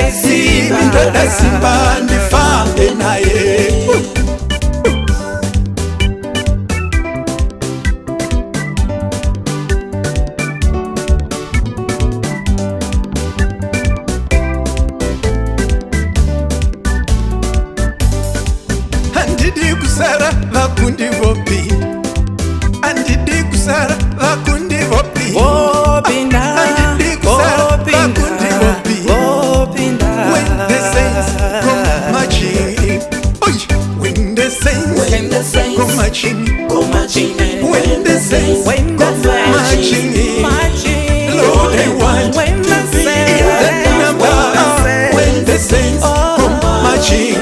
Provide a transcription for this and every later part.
indoda simba ndifambe naye. Andidi kusara vakundi vopi, andidi kusara vakundi vopi, andidi kusara vakundi vopi. When the saints go marching, when the saints go marching, when the saints go marching, Lord, I want to be in the number. When the saints go marching.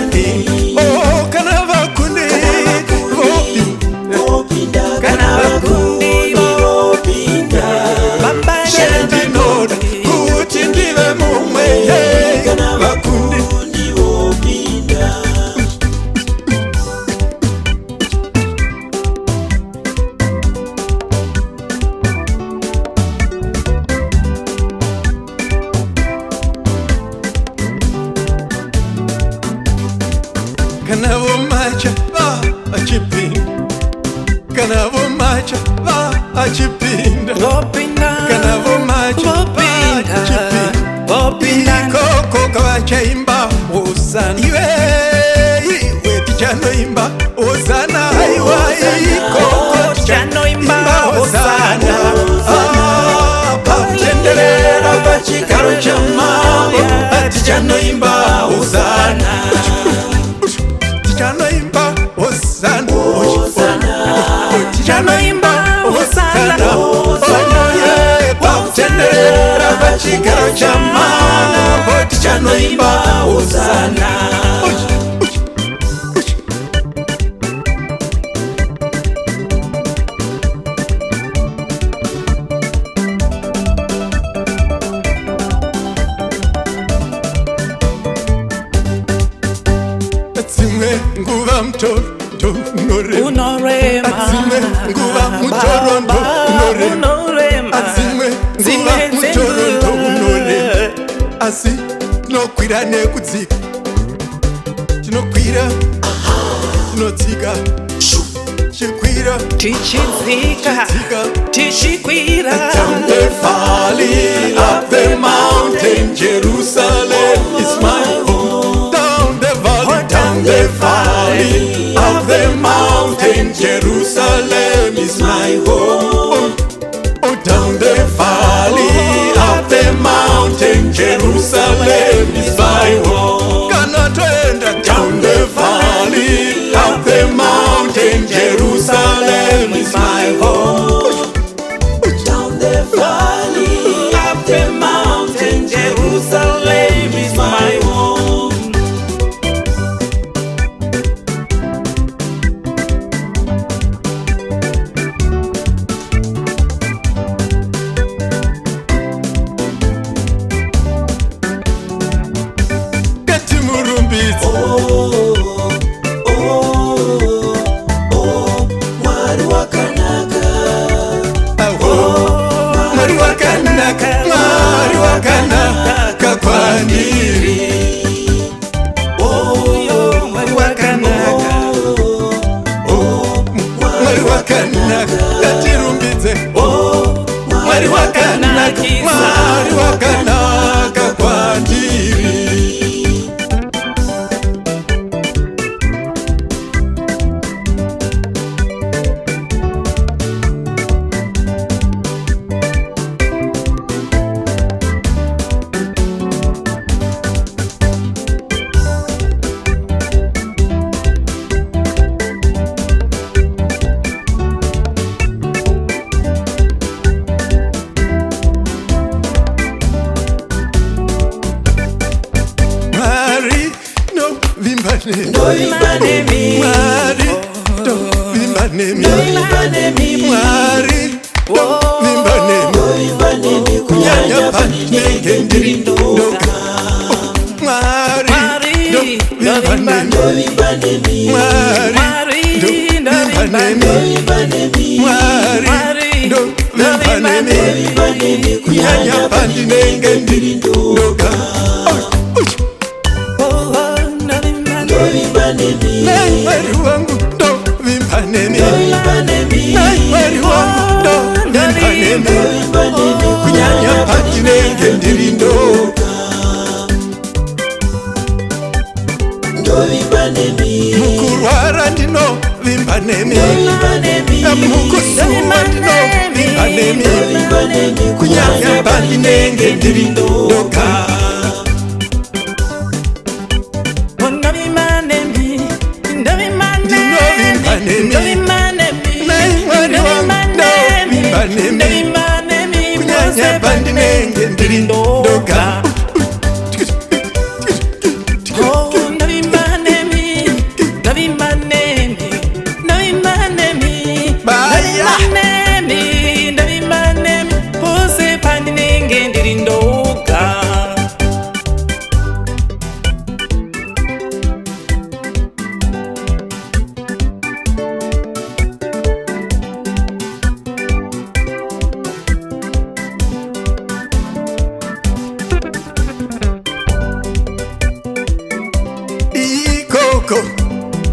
Kanavo macha va achipinda, kanavo macha va achipinda, kanavo macha va achipinda. Koko kawacha imba osana, iwe tichano imba osana, koko tichano imba osana. Patendelera pachikaro chama, tichano imba osana. Tichano imba osana, tichano imba osana, patendelera pachikaro chama, tichano imba osana. Nguva mtoro unorema, azimwe nguva mtoro unorema, azimwe nguva mtoro unorema. Asi tinokwira nekudzika, tinokwira tinodzika, chikwira tichidzika, tichikwira. Down the valley, up the mountain, Jerusalem is my home. Down the valley, up the mountain, Jerusalem is my home. Oh, down the valley, up the mountain, Jerusalem is my home. Down the valley, up the mountain, Jerusalem is my home. Down the valley, up the mountain, Jerusalem is my home. Mwari wakanaka kwandiri, Mwari wakanaka, Mwari wakanaka, ngatirumbidze, Mwari wakanaka, Mwari wakanaka kwandiri. Kunyanya pandi nenge ndiri ndoga. Nai Mwari wangu ndovimba nemi, Nai Mwari wangu ndovimba nemi, kunyanya pandinenge ndiri ndoga. Mukurwara ndinovimba nemi, mukusuwa ndinovimba nemi, kunyanya pandinenge ndiri ndoga. Kunyanya pandinenge ndiri ndoga.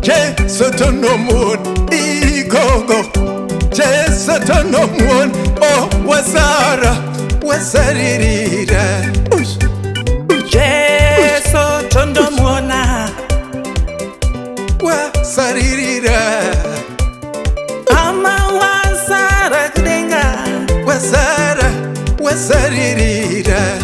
Jesu tonomuon, igogo. Jesu tonomuon, oh wasara, wasaririra. Jesu tonomuona, wasaririra. Ama wasara kudenga, wasara, wasaririra.